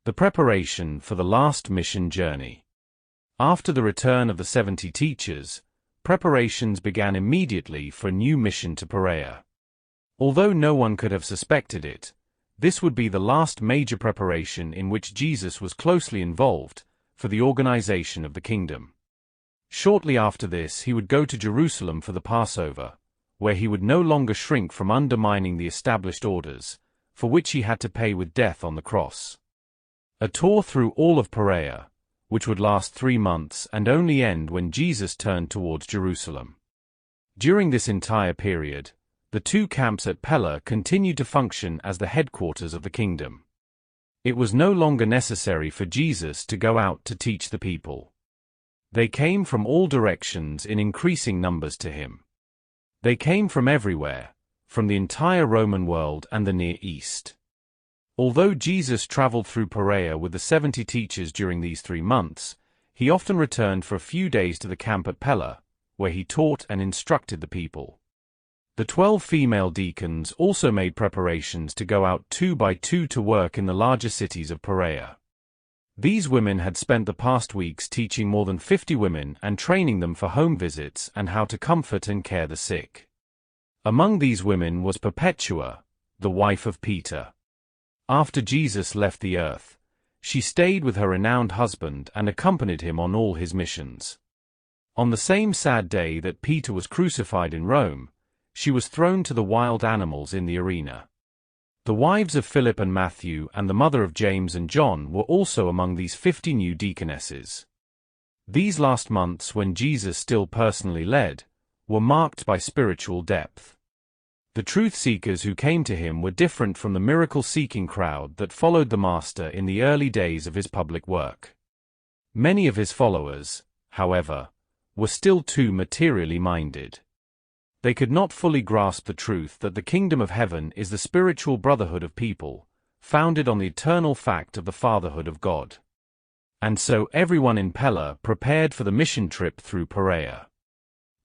The preparation for the last mission journey. After the return of the 70 teachers, preparations began immediately for a new mission to Perea. Although no one could have suspected it, this would be the last major preparation in which Jesus was closely involved for the organization of the kingdom. Shortly after this, he would go to Jerusalem for the Passover, where he would no longer shrink from undermining the established orders, for which he had to pay with death on the cross. A tour through all of Perea, which would last 3 months and only end when Jesus turned towards Jerusalem. During this entire period, the 2 camps at Pella continued to function as the headquarters of the kingdom. It was no longer necessary for Jesus to go out to teach the people. They came from all directions in increasing numbers to him. They came from everywhere, from the entire Roman world and the Near East. Although Jesus traveled through Perea with the 70 teachers during these 3 months, he often returned for a few days to the camp at Pella, where he taught and instructed the people. The 12 female deacons also made preparations to go out 2 by 2 to work in the larger cities of Perea. These women had spent the past weeks teaching more than 50 women and training them for home visits and how to comfort and care the sick. Among these women was Perpetua, the wife of Peter. After Jesus left the earth, she stayed with her renowned husband and accompanied him on all his missions. On the same sad day that Peter was crucified in Rome, she was thrown to the wild animals in the arena. The wives of Philip and Matthew and the mother of James and John were also among these 50 new deaconesses. These last months, when Jesus still personally led, were marked by spiritual depth. The truth-seekers who came to him were different from the miracle-seeking crowd that followed the Master in the early days of his public work. Many of his followers, however, were still too materially minded. They could not fully grasp the truth that the kingdom of heaven is the spiritual brotherhood of people, founded on the eternal fact of the fatherhood of God. And so everyone in Pella prepared for the mission trip through Perea.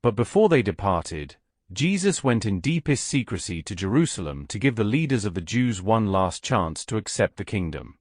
But before they departed, Jesus went in deepest secrecy to Jerusalem to give the leaders of the Jews one last chance to accept the kingdom.